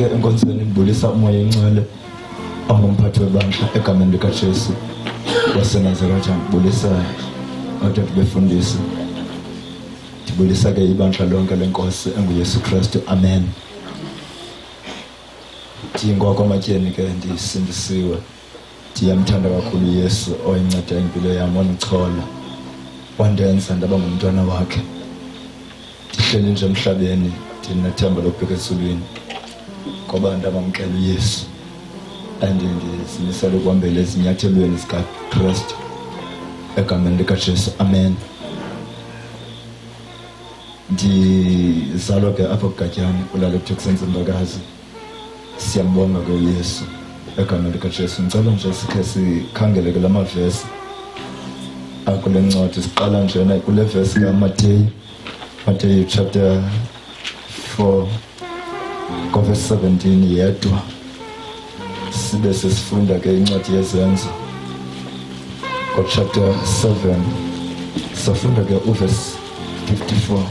ke enkonzweni ndibulisa umoya engcwele ongumphathi webandla egameni likaJesu waseNazaretha. Ndibulisa abantwana befundisi, ndibulisa ke ibandla lonke lenkosi enguYesu Kristu. Amen. Ndingoko amatyeni ke ndisindisiwe, ndiyamthanda kakhulu uYesu oyinceda impilo yam, wandichola, wandenza ndaba ngumntwana wakhe. Ndihleli nje emhlabeni ndinethemba lokubheka esulwini ngoba ndabamkela uYesu and ndizimisela ukuhambela ezinyathelweni zikaKristu egameni likaJesu. Amen. Ndizalwa ke apha kuGatyana kulala eTuxenzembakazi. Siyambonga ke uYesu egameni likaJesu. Ngicela nje sikhe sikhangele ke lamavesi akule ncwadi. Siqala nje kule verse kaMateyu, Matthew chapter 4 verse 17 yedwa, sibe sesifunda ke incwadi yezenzo chapter 7 safunda ke verse 54,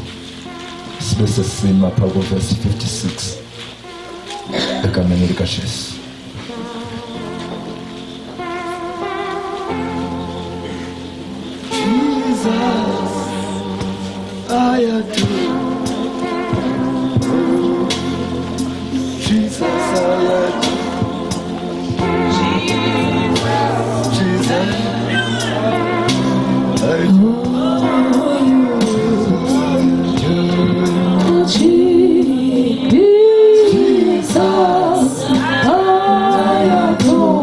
sibe sesima pha verse 56 egameni likaJesu. Jesus, I adore. Jesus, I adore. Jesus, I adore.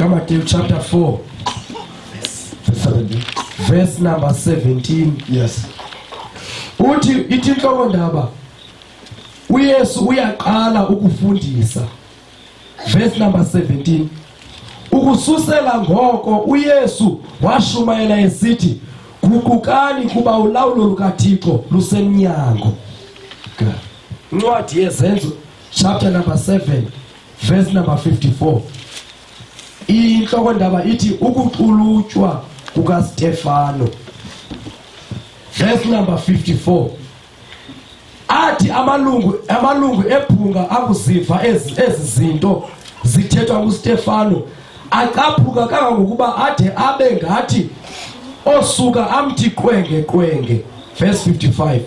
Matthew chapter 4 verse number 17. Yes. Uthi ithi inhloko ndaba uYesu uyaqala ukufundisa. Verse number 17. Ukususela ngoko uYesu washumayela esithi, guqukani kuba ulawulo lukaThixo lusemnyango. Incwadi yezenzo chapter number 7 verse number 54. Inhloko ndaba ithi ukuqulutywa kukaStefano. Verse number 54. Athi amalungu ephunga akuziva ezi zinto zithethwa kuStefano, aqaphuka kangangokuba ade abe ngathi osuka amthi qwenge. Verse 55.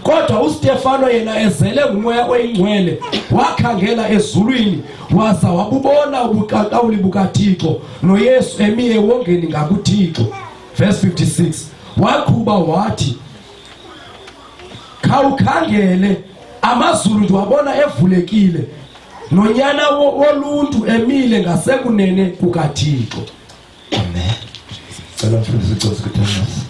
Kodwa uStefano yena ezele ngumoya oyingcwele wakhangela ezulwini waza wabubona ubuqaqawuli bukaThixo noYesu emiye wongeni ngakuThixo. Verse 56. Waqhuba wathi, khawukhangele, amazulu ndiwabona evulekile nonyana woluntu emile ngasekunene kukaThixo. Amen. Cela mfundisi uCosi kuThomas.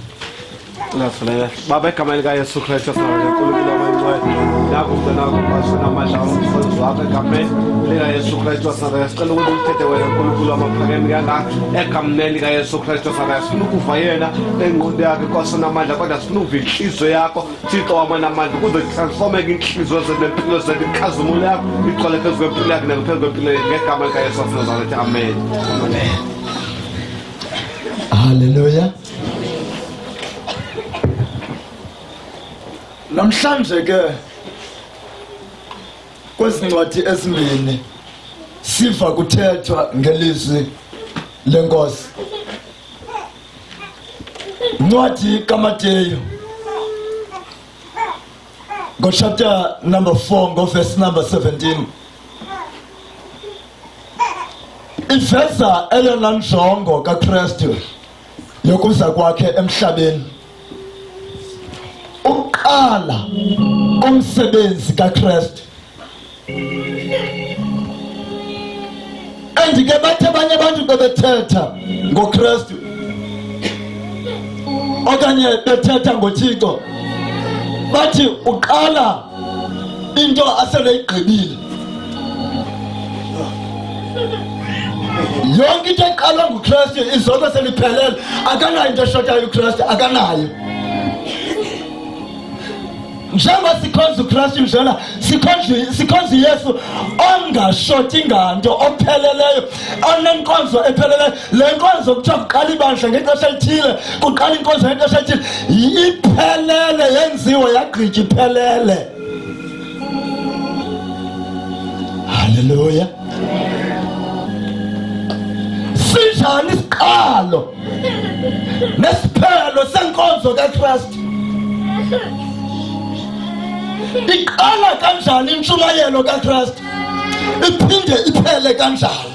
Baba egameni likaYesu Kristu sinakunkulunkulu amangcwele nakho mntwana wakho kwasona amandla omfundisi wakho egameni likaYesu Kristu sicela ukuthi umthethe wena uNkulunkulu amaphakeme kangaka egameni likaYesu Kristu sifuna ukuva yena engqondo yakhe kwasona amandla, kodwa sifuna ukuva inhliziyo yakho Thixo wamana amandla ukuze transformeke inhliziyo zethu nempilo zethu, ikhazumulo yakho igcwale phezu kwempilo yakhe naphezu kwempilo ngegama likaYesu waseNazaretha. Amen. Amen. Hallelujah. Namhlanje ke kwezincwadi ezimbini siva kuthethwa ngelizwi lenkosi. Incwadi kaMateyu chapter number 4 verse number 17 iveza eyona njongo kaKristu yokuza kwakhe emhlabeni. Uqala umsebenzi kaKristu. Andike bathe abanye abantu bebethetha ngoKristu okanye bethetha ngoThixo bathi uqala into asele igqibile. Yonke into eqala nguKristu izonke seliphelele. Akanayo into eshotayo uKristu, akanayo. Njengoba sikhonza uKristu njena sikhonza Yesu ongashoti nganto opheleleyo onenkonzo epheleleyo. Le nkonzo kuthiwa kuqala ibandla ngexesha elithile, kuqala inkonzo ngexesha elithile, iphelele, yenziwe yagqitya iphelele. Haleluya. Sinjani isiqalo nesiphelo senkonzo kaKristu? Iqala kanjani intshumayelo kaKristu? Iphinde iphele kanjani?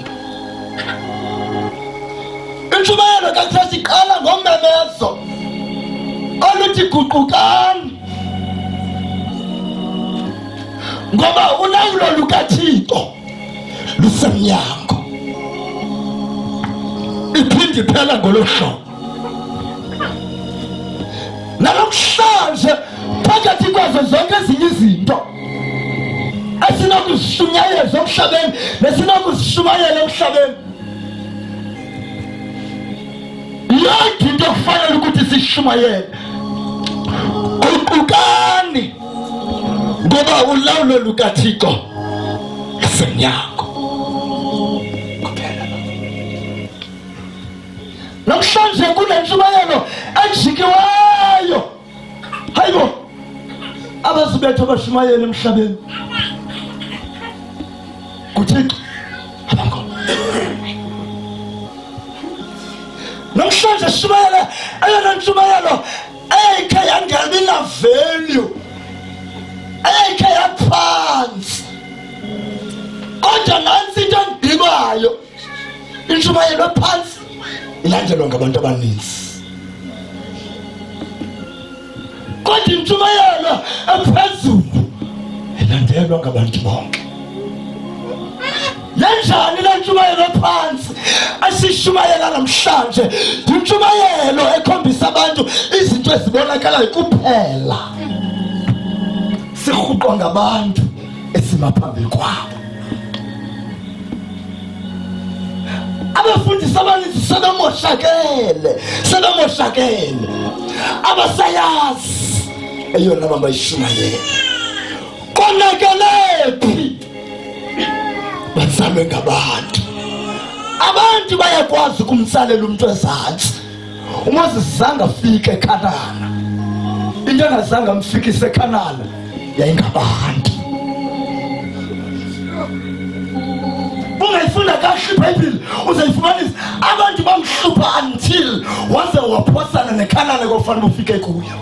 Intshumayelo kaKristu iqala ngommemezo oluthi guqukani, ngoba ulawulo lukaThixo lusemnyango. Iphinde iphela ngolo hlobo. Namhlanje phakathi kwazo zonke ezinye izinto esinokuzishunyayeza emhlabeni nesinokuzishumayela emhlabeni, yonke into kufanele ukuthi sishumayele. Guqukani, ngoba ulawulo lukaThixo lusemnyango. Namhlanje kunentshumayelo ejikiweyo. Hayibo, abazibetha abashumayela emhlabeni kuThixo abankhona. Namhlanje shumayela eyona ntshumayelo eyikhe yangabi na value, eyikhe yaphansi, kodwa nansi into endibayo, intshumayelo ephansi ilandelwa ngabantu abaninzi. Kodwa intshumayelo ephezulu ilandelwa ngabantu bonke. Yanjani le ntshumayelo ephansi asishumayela namhlanje? Intshumayelo ekhombisa abantu izinto ezibonakalayo kuphela. Sirhuqwa ngabantu esimaphambili kwabo. Abafundisi abaninzi sebemoshakele, abasayazi eyona mama ishumayela. Konakelephi bazalwe ngabantu. Abantu bayakwazi ukumtsalela umuntu ezantsi. UMoses zange afike eKhanani, into engazange amfikise eKhanani yayingabantu. Ungayifunda kahle iBhayibhile uzayifumanisa abantu bamhlupha until waze waphosana neKhanani kofanele ufike kuyo.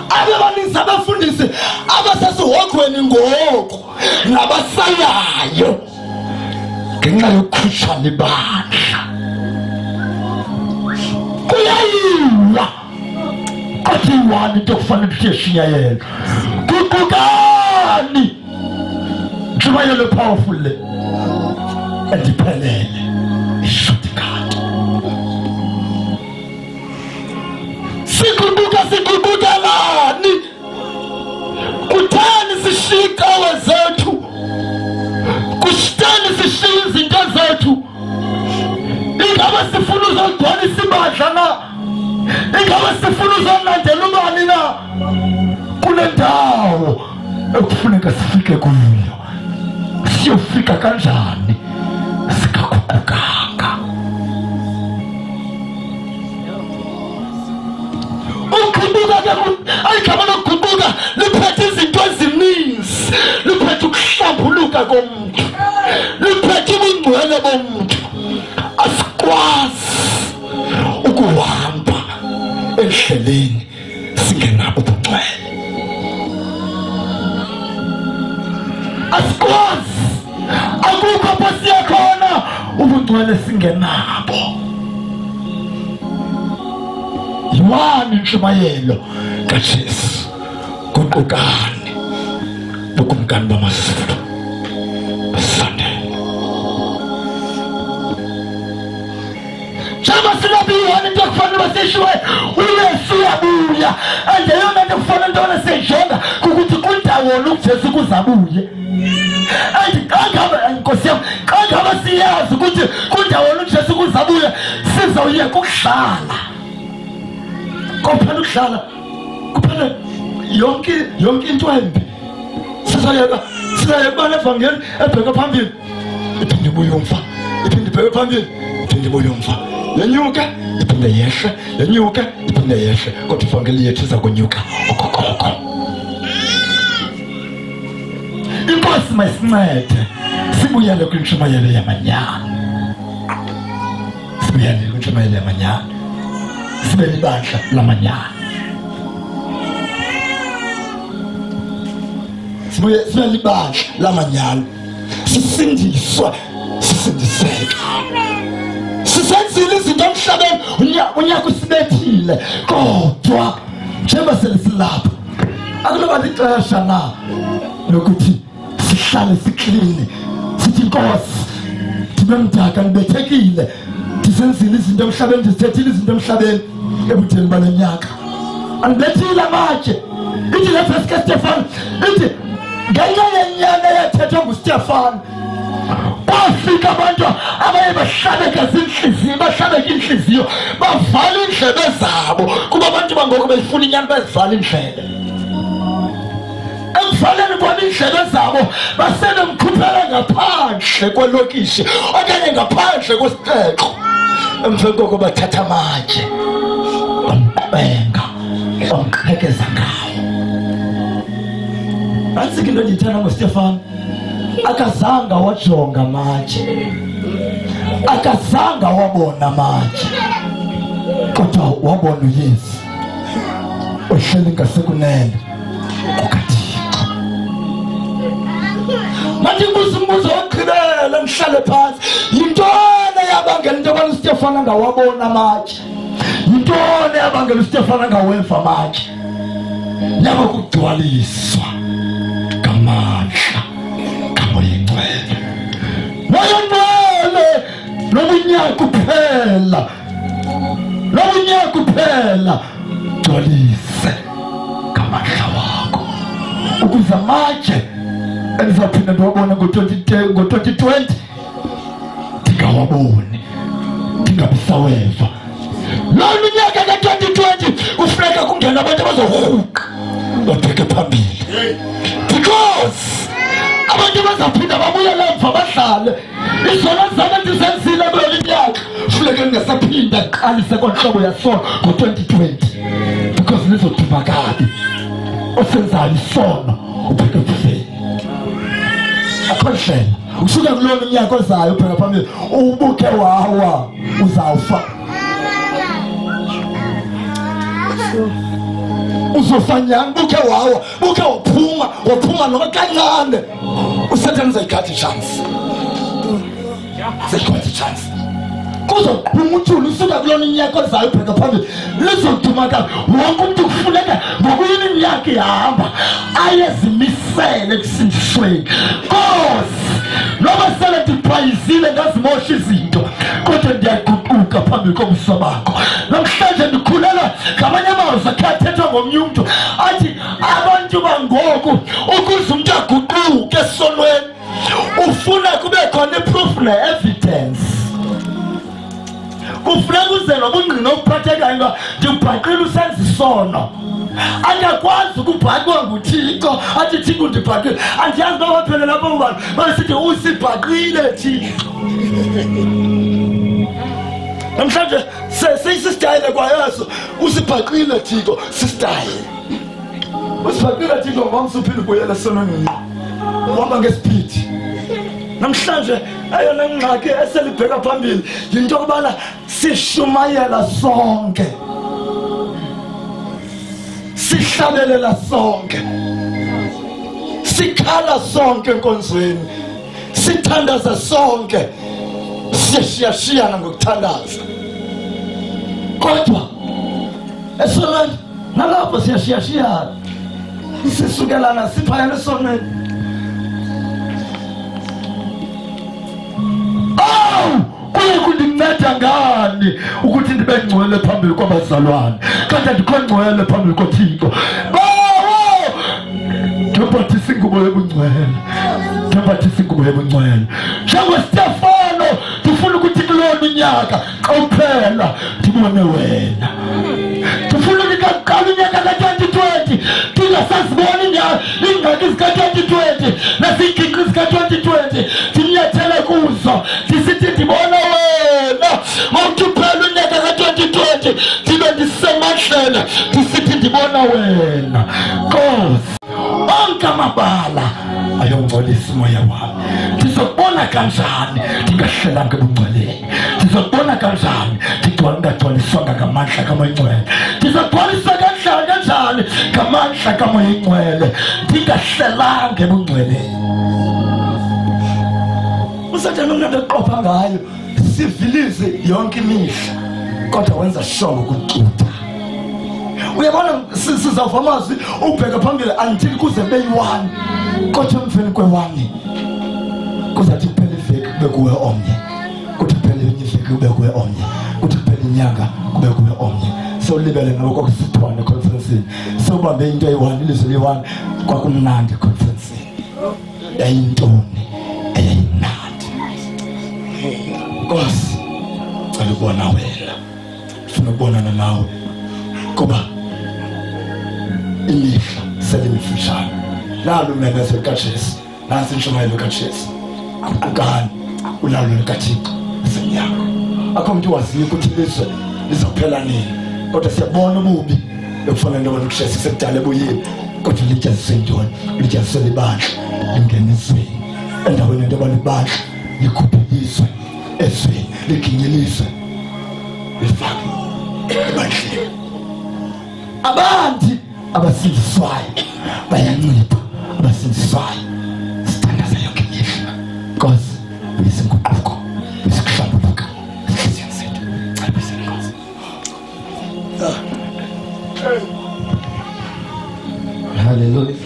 Abaninzi abafundisi abasesihogweni ngoku nabasayayo ngenxa yokukhutshana ibandla. Kuyayiwa kodwa iwani into kufanele siyeshunyayela. Guqukani, ntshumayelo powerful le endiphelele ishortcut. Siguqukalani, kuthani sishiye iqawe zethu, kuthani sishiye izinto zethu. Ingabe sifuna uzogcwalisa ibandla na? Ingabe sifuna uzolandela ubani na? Kunendawo ekufuneka sifike kuyo. Siyofika kanjani sikaguqukanga? Ayigama lokuguquka liphethe izinto ezininzi, liphethe ukuhlambuluka komuntu, liphethe ubungcwele bomuntu. Asikwazi ukuhamba endleleni singenabo ubungcwele. Asikwazi, akukho apho siya khona ubungcwele singenabo. Yiwani intshumayelo kaJesu? Guqukani, bukumkani bamaZulu basondele. Njengoba sinabiyona into kufanele basishiwe, uYesu uyabuya, and yeyona nto kufanele into seyijele sibone uJesu kuzabuye athi kangaba inkosi yami kangaba siyazi ukuthi kundawona uJesu kuzabuye sizawuyeka ukuhlala kuphela ukuhlala kuphela yonke into embi sizayeka bana evangeli ebheka phambili iphinde ibuye umfa iphinde ibheke phambili iphinde ibuye umfa yenyuka iphinde yehle yenyuka iphinde yehle kodwa ivangeli yethu iza kunyuka okokoko. Inkosi mayisincede sibuyele kwintshumayelo yamanyana, sibuyele kwintshumayelo yamanyana, sibe libandla lamanyana, sibe libandla lamanyana, sisindiswe sisindiseke, sisenzile izinto emhlabeni unyaka usibethile kodwa njengoba selisilapha akunoba lixesha na lokuthi sihlale siklini sithi Nkosi ndibe mdaka ndibethekile ndisenzile izinto emhlabeni ndizithethile izinto emhlabeni ebudeni bale nyaka andibethile amatye ithi le verse kaStefan ithi ngenxa yenyana yathethwa nguStefan bafika abantu abaye bahlabeka zinhliziyo bahlabeka inhliziyo bavala indlebe zabo kuba abantu bangoku befuna inyani bezivala indlebe ekuvaleni kwabo indlebe zabo basenemkhuphela ngaphandle kwelokishi okanye ngaphandle kwesixeko emveni koko bathatha amatye bamqenga bamqhekeza ngawo. Nantsi into endiyithanda ngoStefan akazanga wajonga amatye akazanga wabona amatye kodwa wabona uYesu ohleli ngasekunene kukaThixo. Manje umbuzo wokugqibela ngihlale phansi yintoni yabangela into yobana uStefan angawabona amatye, yintoni yabangela uStefan angaweva amatye? Yaba kugcwaliswa ngamandla kaMoya Ingcwele. Moya Ingcwele nobunyaka uphela gcwalise ngamandla wakho ukuze amatye endizawuphinda ndiwabona ngo-2020 ndingawaboni ndingabisaweva. Loo minyaka ka-2020 kufuneka kungena abantu abazohuqa babheke phambili because abantu bazaphinda babuyele emva bahlale izono zabo ndizenzile kule minyaka funeka ndingasaphinda ndiqalise kwanhlobo yasono ngo-2020 because nizoduma kabi osenzayo isono ubheke kufeni akho ndlela usuka kulo minyaka ozayo ubheka phambili ubuke wawa uzawufa uzofanyana buke wawa buke waphuma noma kancane uSatan zayikhathi chance kuzophuma uthula usuka kulona inyaka ozayo ubheka phambili lizoduma kabi wonke umuntu kufuneka ngokuyini iminyaka ihamba ayezimisele ekusindisweni Nkosi noma sele ndiphayizile ngazimosha izinto kodwa ndiyaguquka phambili kobuso bakho. Namhlanje ndikhulela ngamanye amazwi akhe athethwa ngomnye umuntu athi abantu bangoku ukuze umuntu aguquke esonweni ufuna kube khona iproof ne-evidence. Kufuneka uze nobungqina obuphathekayo ngoba ndibhaqile usenza isono angakwazi ukubhaqwa nguThixo athi Thixo ndibhaqile andiyazi uba baphele lapho bantu basithi usibhaqile Thixo. Namhlanje seyisistayile kwayeso usibhaqile Thixo sistayile usibhaqile Thixo ngoba usuphinde ubuyele esonweni uhamba ngesiphithi. Namhlanje ayona ngxaki eselibheka phambili yinto yokubana sishumayela sonke sihlabelela sonke sikhala sonke enkonzweni sithandaza sonke siyashiyashiyana ngokuthandaza kodwa esonweni nalapho siyashiyashiyana sisukelana siphayana esonweni. Kuye kundinceda ngani ukuthi ndibe ngcwele phambili kwabazalwane kanti andikho ngcwele phambili koThixo? Ngembathisa ingubo yobungcwele. Ngembathisa ingubo yobungcwele. NjengoStefano ndifuna ukuthi kulona unyaka xa uphela ndibone wena. Ndifuna ukuthi kuqala unyaka ka-2020 ndingasaziboni iingxaki zika-2020 naziingingqi zika-2020 ndinyathele kuzo ndisithi ndibona wena. Mawuthi uphela unyaka ka-2020 ndibe ndisemandleni ndisithi ndibona wena. Nkosi, onke amabala ayongcolisa umoya wami. Ndizobona kanjani ndingahlelanga ebungcweleni? Ndizobona kanjani ndingagcwaliswanga ngamandla kamoya ingcwele? Ndizogcwaliswa kanjani ngamandla kamoya ingcwele ndingahlelanga ebungcweleni? uSathane umntu eqopha ngayo sivilize yonke imihla, kodwa wenza sure ngokucutha. Uyabona sizawuva amazwi ubheka phambili until kuze beyi-1, kodwa emveni kwe-1 kuzathi kuphela iveki kube kuwe omnye, kuthi kuphela enye iveki kube kuwe omnye, kuthi kuphela inyanga kube kuwe omnye. Sewulibele ngabo kwakusithwane econferensini, sewubambe into eyi-1, ilizwi liyi-1. Kwakumnandi econferensini, yayintoni eyayimnandi. Nkosi, cela ubona wena, ufuna ukubonana nawe kuba ilihla selimifishane. Nalo umemezo likaJesu, nansi intshumayelo kaJesu, akukani ulawulo likaThixo esemnyama. Akho mntu waziyo ukuthi ilizwe lizophela nini, kodwa siyabona ububi ekufana into abantu kuJesu kusekudala ebuyeni, kodwa lityaziswe intoni? Lityaziswe libandla lingena ezweni, endaweni into abantu ibandla likhuphuliswe ezweni, liginyeliswe lifake ebandleni. Abantu abasindiswayo bayancipha, abasindiswayo sithandaza yonke imihla. Nkosi, uyisinguquko, uyisikuhlambuluka ezinhliziyweni zethu. Cela Nkosi. Hallelujah.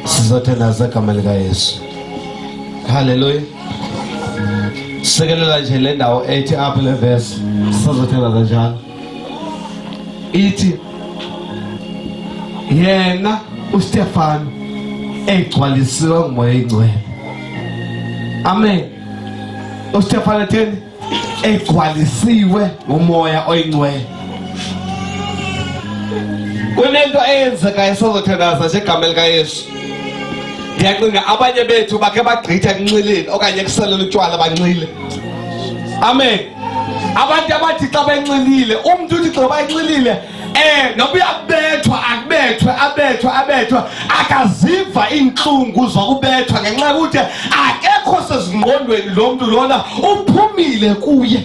Sizothandaza igama likaYesu. Hallelujah. Sekelela nje le ndawo ethi apha le verse sizothandaza njalo. Ithi yena uStefano egcwalisiwe ngumoya ingcwele. Amen. uStefano theni egcwalisiwe ngumoya oyingcwele. Kunento eyenzeka esizothandaza nje igama likaYesu. Ndiyacinga abanye bethu bakhe bagqitha enxileni okanye kuselela utshwala banxile. Amen. Abantu abathi xa benxilile, umuntu uthi xa benxilile noba uyabethwa abethwe akaziva inhlungu zokubethwa ngenxa yokuthi akekho sezingqondweni lo muntu lona uphumile kuye.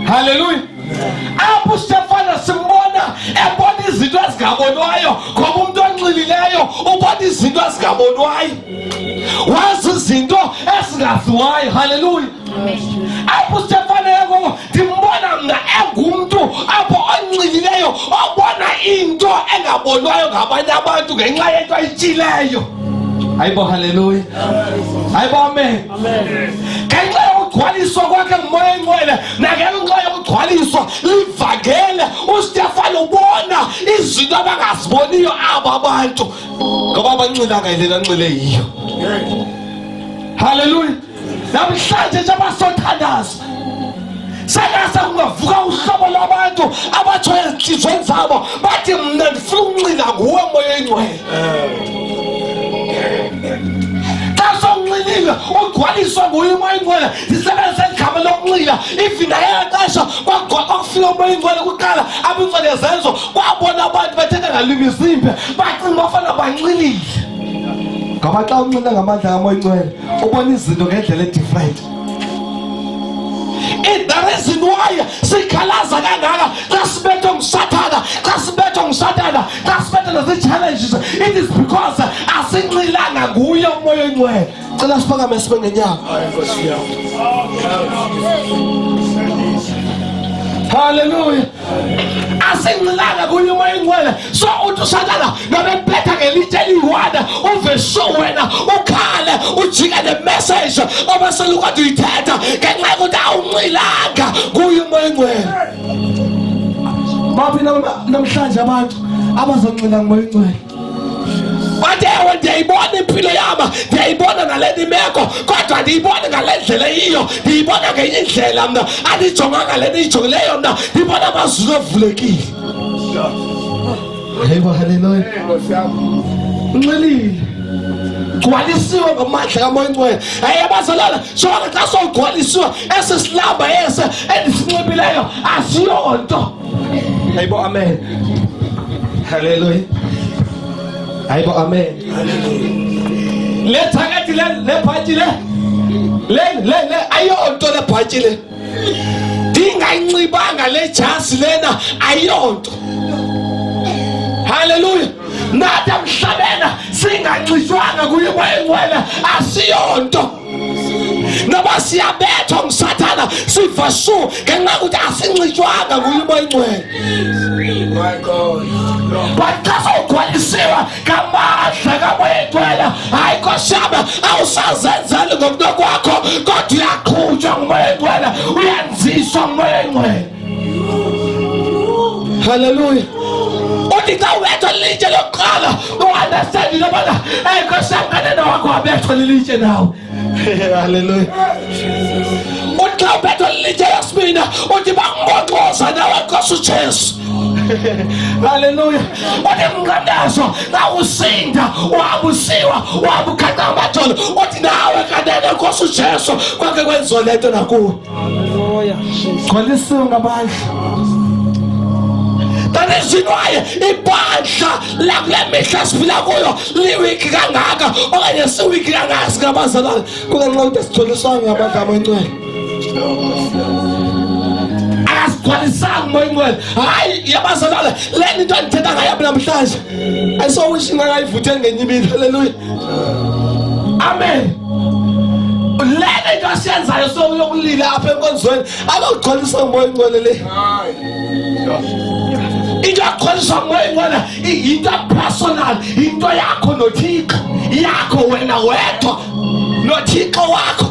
Hallelujah. Apho uStefano simbona ebona izinto ezingabonwayo, ngoba umuntu onxilileyo ubona izinto ezingabonwayo, wazi izinto ezingaziwayo. Hallelujah. Apho uStefano yebo ndimbona mna engumuntu apho onxilileyo obona into engabonwayo ngabanye abantu ngenxa yento ayitshileyo. Hayibo, hallelujah. Hayibo, amen. Ngenxa yokugcwaliswa kwakhe ngumoya ingcwele, nangenxa yokugcwaliswa livangele uStefano ubona izinto abangaziboniyo aba abantu ngoba abanxilanga yindlela anxile yiyo. Hallelujah. Namhlanje nje abasothandaza sakasa kungavuka uhlobo lwabantu abatho ezinhlizweni zabo bathi mna ndifuna ukunxila nguwe moya ingcwele. Unxilile ugcwaliswa nguye umoya ingcwele, ndisebenzisa igama lokunxila. Ivina yexesha kwakufika umoya ingcwele kuqala abingcwele zenzo kwabona abantu bethetha ngalwimi zimbi bacinga bafana banxilile. Ngoba xa unxila ngamandla kamoya ingcwele ubona izinto ngendlela edifferent. The reason why sikhalaza kangaka xa sibethwa nguSathana, xa sibethwa nazi-challenges, it is because asinxilanga nguye umoya ingcwele. Cela siphakame sibe ngenyawo. Hallelujah. Asinxilanga kuye umoya ingcwele. So uthi uSathana nobebetha ngelitshe eliyi-1 uveso wena ukhale ujike ne-message obeselukade uyithetha ngenxa yokuthi awunxilanga kuye umoya ingcwele. Baphi namhlanje abantu abazonxila ngomoya ingcwele. Bathe ewe ndiyayibona impilo yami, ndiyayibona ngaleni meko, kodwa ndiyibona ngale ndlela yiyo, ndiyibona ngenye indlela mna, andijonganga le ndiyijongileyo mna, ndibona amazulu avulekile. Hayibo, haleluya. Unxilile. Gcwalisiwe ngamandla kamoya ingcwele. Hayi abazalwana, sonke xa sogcwalisiwe esi silamba ese endisinxibileyo asiyonto. Hayibo, amen. Haleluya. Hayibo, amen. Le thakati le bhatyi le ayonto le bhatyi le. Ndingayinxibanga le jasi lena ayonto. Haleluya. Nathi emhlabeni singanxishwanga kuye umoya ingcwele asiyonto. Noba siyabethwa ngusathana siva shu ngenxa yokuthi asinxishwanga kuye umoya ingcwele. My God. But xa sowugcwalisiwe ngamandla kamoya ingcwele, hayi Nkosi yami awusazenzeli ngokunokwakho, kodwa uyaqhutshwa ngumoya ingcwele, uyanziswa ngumoya ingcwele. Haleluya. Uthi xa ubethwa lilitshe lokuqala u-understand into yobana Nkosi yami kanene wakho wabethwa lilitshe nawe. Haleluya. Uthi xa ubethwa lilitshe yesibini uthi bakungoxoza nawe Nkosi uJesu. Haleluya. Uthi mnqandazo xa usinda uhambusiwa uhambukhaxa amathole, uthi nawe kanene Nkosi uJesu kwakhe kwenziwa le nto nakuwe. Haleluya. Gcwalisiwe ngamandla. Tanizinoye ibandla lakule mihla siphila kuyo liwiki kangaka okanye siwiki kangaka singabazalwane kukanxa ukuthi sitholiswanga ngamandla kamoya ingcwele. Asigcwalisanga umoya ingcwele. Hayi yabazalwane, le nto endithetha ngayo namhlanje ayisowishi ngakayivutheni ngenye imini. Haleluya. Amen. Le nto asiyenzayo soyokulila apha enkonzweni akugcwaliswa ngumoya ingcwele le. Into yakholiswa ngumoya ingcwele into personal, into yakho noThixo, yakho wena wedwa noThixo wakho,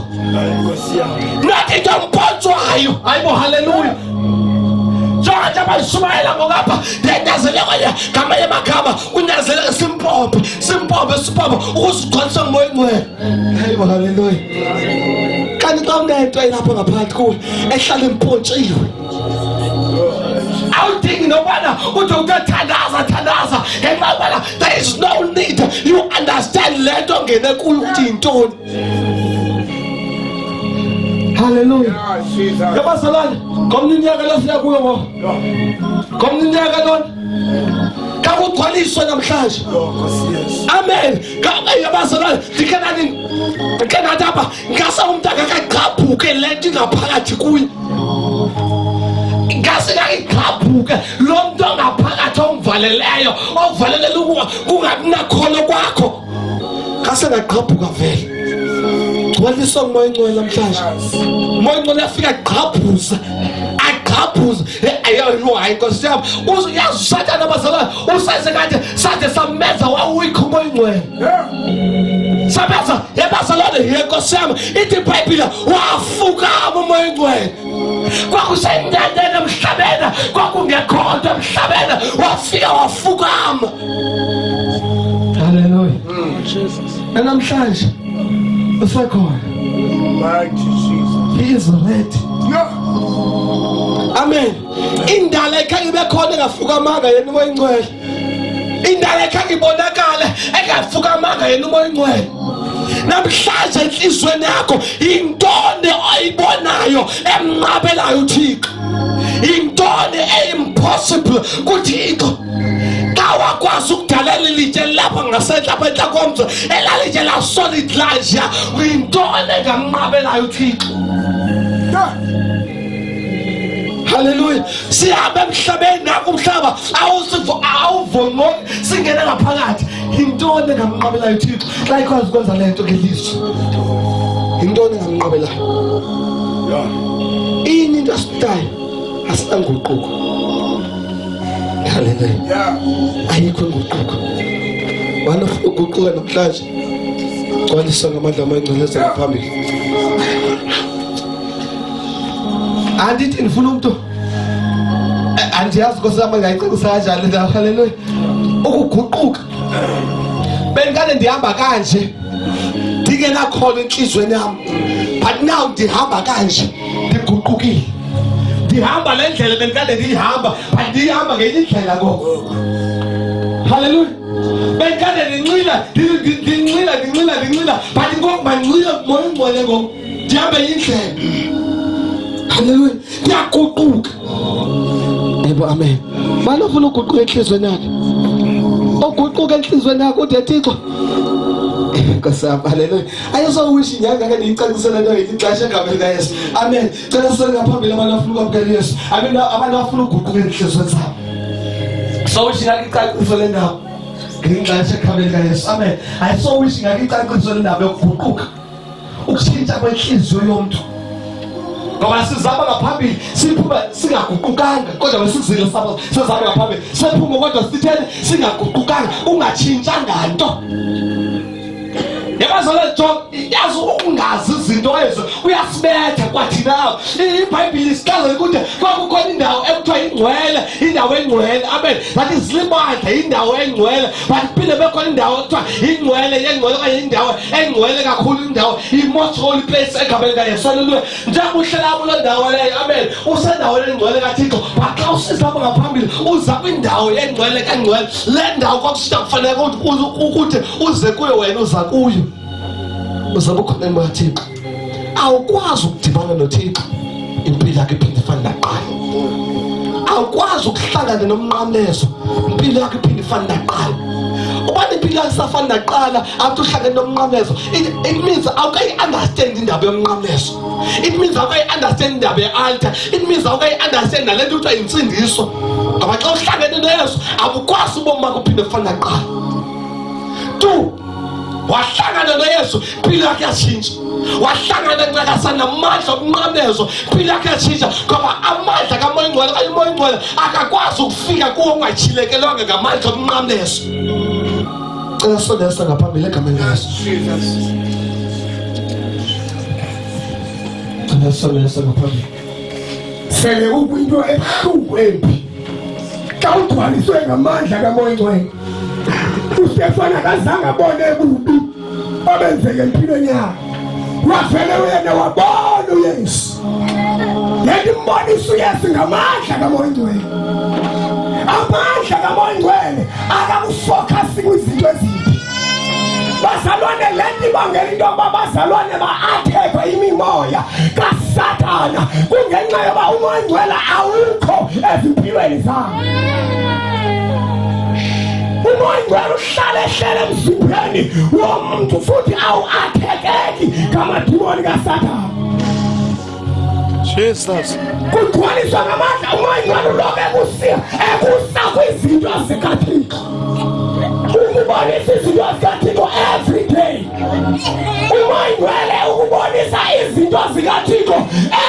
not into mpontswayo. Hayibo, haleluya. Njengathi abashumayela ngokapha ndenyazeleke kanye ngamanye amagama kunyazeleke simpompe ukusigcwalisa ngumoya ingcwele. Hayibo, haleluya. Kanti xa unento elapha ngaphakathi kuwe ehlala impontshiwe, awudingi nobana uthi uthandaza ngenxa yobana there is no need you understand le nto ngene kuyo ukuthi yintoni. Haleluya. Yabazalwane, ngomnye unyaka lo siya kuyo ngo, ngomnye unyaka lona kakugcwaliswe namhlanje. Amen. Yabazalwane, ndikenathi apha ngase umntu akakaqhabhuke le nto ingaphakathi kuyo, ngase kakaqhabhuke lo mntu ongaphakathi omvaleleyo, ovalelela ukuba kungabi nakhono kwakho, ngase ngaqhabhuka vele. Gcwaliswa ngumoya ingcwele namhlanje. Umoya ingcwele afika aqhabhuza. Hayi Nkosi yami, uyazi usathana abazalwane usase kade sade samenza wawikho umoya ingcwele. Samenza yabazalwane Nkosi yami, ithi iBhayibhile wafukama umoya ingcwele. Kwakusendandeni emhlabeni, kwakungekho nto emhlabeni, wafika wafukama. Haleluya. Namhlanje usekhona. He is ready. Amen. Indala ekhange ibe khona engafukamanga yena umoya ingcwele. Indala ekhange ibonakale engafukamanga yena umoya ingcwele. Namhlanje enhlizweni yakho intoni oyibonayo emnqabelayo uThixo, intoni impossible kuThixo. Wakwazi ukudalela ilitshe lapha ngasentla apha enhla komzo, elalitshe la solid lanja, uyintoni engamnqabelayo uThixo. Haleluya. Sihambe emhlabeni naku umhlaba awuvongoki singene ngaphakathi, intoni engamnqabelayo uThixo. Xa ikwazi ukwenza le nto ngelizwi, intoni engamnqabelayo. Ini into asitayo asinanguquko. Haleluya. Ayikho inguquko. Wana uguquka namhlanje. Gcwaliswa ngamandla amayingcwele ezaphambili. Andithi ndifuna umuntu andiyazi Nkosi yami ngayicebisa kanjani ndawo. Haleluya. Ukuguquka. Bengane ndihamba kanje. Ndingena khona enhlizweni yami. But now ndihamba kanje. Ndiguqukile. Ndihamba le ndlela bengane ndihamba, but ndihamba ngenye indlela ngoku. Haleluya. Bengane ndincila, but ngoku mancila moya ngcwele ngoku. Ndihamba indlela. Haleluya. Ndiyaguquka. Yebo amen. Manje ufuna uguquka enhlizweni yakhe. Oguquka enhlizweni yakho ude Thixo. Nkosi yami, haleluya. Ayisowishi inyanga ke ndiyicacisela nayo ixesha egameni likaYesu. Amen. Cela sisele ngaphambili abantu abafuna ukwamkela Yesu. Amen. Abantu abafuna uguquka enhlizweni zabo. Sowishi ngakicacisela ndawo. Ngixesha egameni likaYesu. Amen. Ayisowishi ngakicacisela ndawo yokuguquka. Ukushintsha kwenhliziyo yomuntu. Ngoba sizama ngaphambili siphuma singaguqukanga kodwa besizile sizama ngaphambili siphuma kodwa sithele singaguqukanga ungachintshanga nto. Yabazala John yazi ungazi izinto ezo uyasibetha kwathina. iBhayibheli isichaza ukuthi kwakukhona indawo ekuthiwa ingcwele, indawo engcwele. Amen. That is libandla indawo engcwele. But phinde bekhona indawo ekuthiwa ingcwele yengcwele okanye indawo engcwele kakhulu, indawo i-most holy place egameni likaYesu. Haleluya. Njengoba uhlala kulo ndawo leyo, amen, usendaweni engcwele kaThixo. But xa usizama ngaphambili uza kwindawo engcwele kangcwele. Le ndawo kwakusita kufanele ukuthi uze kuyo wena uza kuyo. Uzaba ukhona ngaThixo. Awukwazi ukudibana noThixo impilo yakhe iphinde ifane naqala. Awukwazi ukuhlangana nomnqamlezo impilo yakhe iphinde ifane naqala. Ubani impilo yakhe isafana naqala athi uhlangana nomnqamlezo. It means awukayi-understand indaba yomnqamlezo. It means awukayi-understand indaba ye-altar. It means awukayi-understand nalento kuthiwa insindiso. Ngoba xa uhlangene noYesu awukwazi ubomi bakho uphinde ufane naqala. Two, wahlangana noYesu impilo yakhe yatshintsha. Wahlangana ncakasana namandla omnqamlezo impilo yakhe yatshintsha. Ngoba amandla kaMoya Ngcwele okanye uMoya Ngcwele akakwazi ukufika kuwo ungatshilekelwanga ngamandla omnqamlezo. Cela sonesa ngaphambili egameni likaYesu. Cela sonesa ngaphambili. Sele ukwinto ebuhlungu embi. Xa ugcwaliswe ngamandla kaMoya Ngcwele. uStefana akazange abone bubi obenzeke empilweni yakhe. Wavele wena wabona uYesu. Yedimbonisa uYesu ngamandla kaMoya Ngcwele. Amandla kaMoya Ngcwele akakufocus kwizinto ezimbi. Bazalwane lento ibangela into yokuba bazalwane ba-athekwe imimoya kaSathana kungenxa yoba uMoya Ngcwele awukho ezimpilweni zabo. Umoya Ngcwele uhlala ehlele emzimbeni womuntu futhi awu-athekeki ngamadimoni kaSathana. Jesus. Kugcwaliswa ngamandla uMoya Ngcwele ulokhu ekusa kwizinto zikaThixo. Ukubonisa izinto zikaThixo every day. Umoya Ngcwele ukubonisa izinto zikaThixo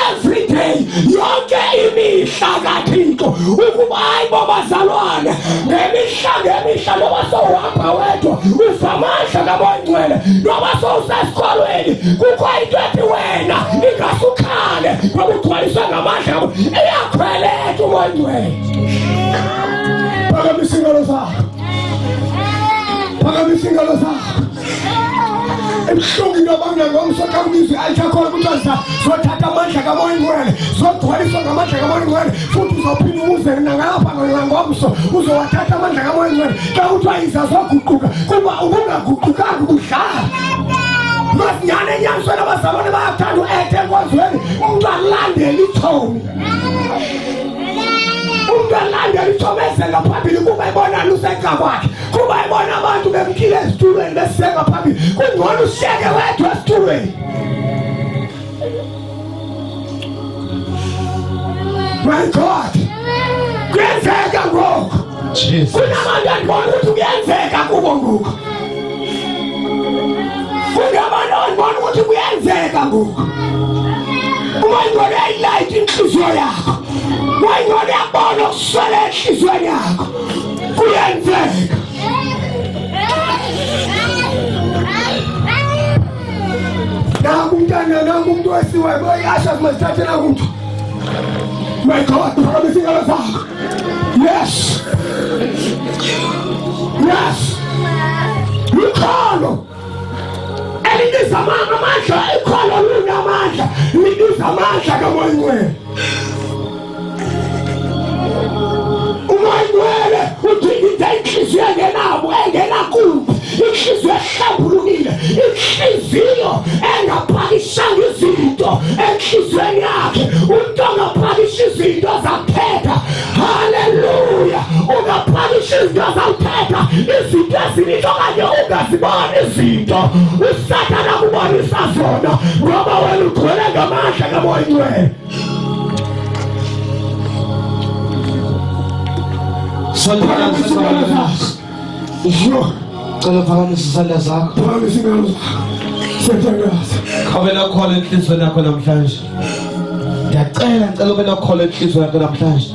every day. Yonke imihla kaThixo ukuba hayibo bazalwane ngemihla noba sowuhamba wedwa usamandla kaMoya Ngcwele noba sowusesikolweni kukho into ethi wena ingasukhale ngoba ugcwaliswe ngamandla abo iyakhweleka uMoya Ngcwele. Phakamisa ingalo zakho. Phakamisa ingalo zakho. Ebuhlungu into abangengomso xa kubizwa i-altar call kuthiwa zothatha amandla kaMoya Ngcwele, zogcwaliswa ngamandla kaMoya Ngcwele futhi uzawuphinda ubuze nangapha ngangomso uzowathatha amandla kaMoya Ngcwele. Xa kuthiwa yiza zoguquka kuba ubungaguqukanga ubudlala. Masinyane enyanisweni abazalwane bayakuthanda u-ekte enkonzweni umuntu alandela ithoni. Umuntu alandela ithoni eze ngaphambili kuba ebonana usenga kwakhe. Kuba ebona abantu bemkile esitulweni besenga phambili kungcono ushiyeke wedwa esitulweni. My God, kuyenzeka ngoku. Kunabantu andibona ukuthi kuyenzeka kubo ngoku. Kunabantu andibona ukuthi kuyenzeka ngoku. Umoya Ngcwele uyayilayitha inhliziyo yakho. Umoya Ngcwele uyabona okuswele enhliziyweni yakho. Kuyenzeka. Nangu umntana, nangu umuntu wesiwe, boyasha kumazithathe nangu umuntu. My God, phakamisa ingalo zakho. Yes. Yes. Ikholo. Eliniza amandla, ikholo linamandla. Liniza amandla kaMoya Ngcwele. Umoya Ngcwele udinga inhliziyo engenabo, engenakumbi. Inhliziyo ehlambulukile, inhliziyo engapakishanga izinto enhliziyweni yakhe. Umuntu ongapakisha izinto zakhetha. Haleluya. Ungapakisha izinto zakhetha. Izinto eziningi okanye ungaziboni izinto. USathane akubonisa zona ngoba wena ugcwele ngamandla kaMoya Ngcwele. Cela phakamisa isandla zakho. Phakamisa ingalo zakho. Siyathandaza. Khawela khona enhlizweni yakho namhlanje. Ngicela ube nokholo enhlizweni yakho namhlanje.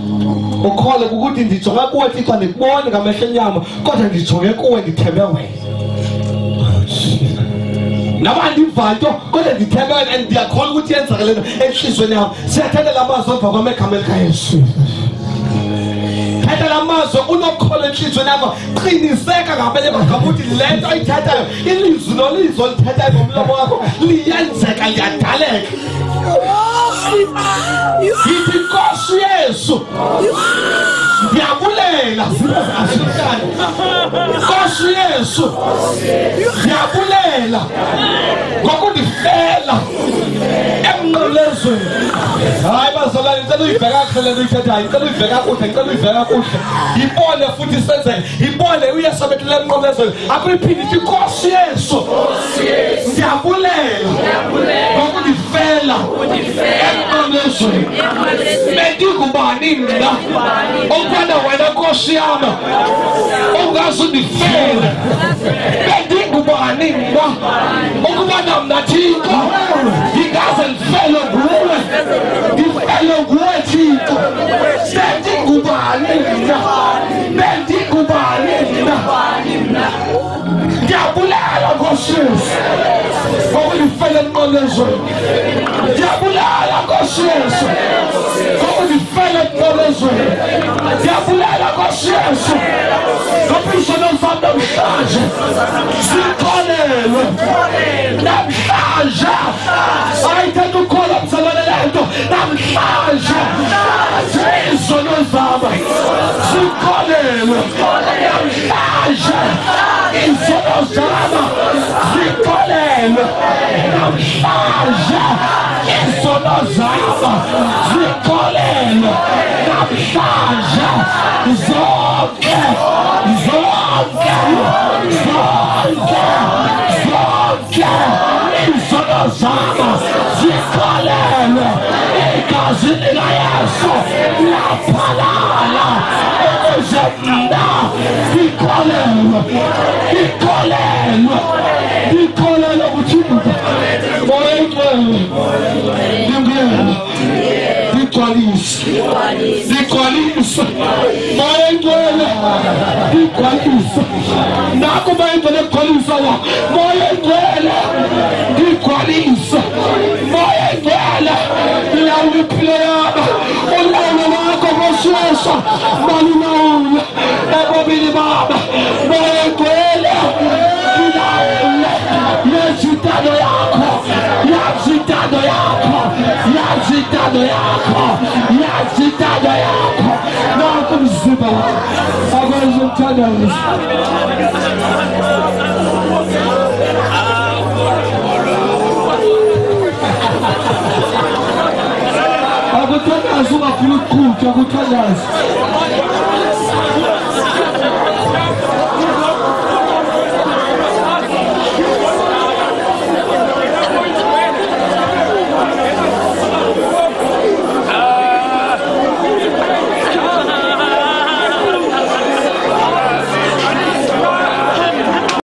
Ukhole ukuthi ndijonga kuwe Thixo andikuboni ngamehlo enyama kodwa ndijonge kuwe ndithembe wena. Laba ndivanto kodwa ndithembe wena and ndiyakholwa ukuthi yenzakele enhlizweni yakho. Siyathandela amazwi apha kwami egameni likaYesu. Thetha lamazwi unokholo enhlizweni yakho. Qiniseka ngaphandle kwakho ukuthi lento ayithathayo ilizwi nolizwi olithethayo ngomlomo wakho liyenzeka liyadaleka. Yithi Nkosi Yesu ndiyabulela Nkosi Yesu ndiyabulela ngokundifela emnqolezweni. Hayi bazalwane, ngicela uyiveka kahle lento uyithethayo, ngicela uyiveka kuhle, ngicela uyiveka kuhle. Ibone futhi senzeke, ibone uYesu abethele emnqolezweni. Akuliphinde ithi Nkosi Yesu ndiyabulela ngokundifela emnqolezweni. Bendingubani mina okubana wena Nkosi yami ungaze undifele? Bendingubani mina okubana mna Thixo ngingaze ndifele nguwe, ndifele nguwe Thixo? Bendingubani mina? Bendingubani mina? Ndiyabulela Nkosi Yesu ngokundifela emnqolezweni. Ndiyabulela Nkosi Yesu ngokundifela emnqolezweni. Ndiyabulela Nkosi Yesu ngomphishano zami namhlanje. Sikholelwe namhlanje. Ayithetha ukholwa mzalwane lento namhlanje. Izono zami sikholelwe namhlanje. Izono zami sikholelwe namhlanje. Izono zami sikholelwe namhlanje. Zonke izono zami sikholelwe egazini likaYesu laphalala ukuze mna ngikholelwe ukuthi Moya Ngcwele ngigcwalise Moya Ngcwele ngigcwalise. Nakho Moya Ngcwele ngigcwalisa Moya Ngcwele ngigcwalise. Moya Ngcwele ngilawula impilo yami. Ulawulo lwakho Nkosi Yesu malulawule ebomini bami. Moya Ngcwele ngilawule yezitando yakho, yazitando yakho, yazitando yakho, yazitando yakho. Nakho mzimba wakho akwazi ukuthandana.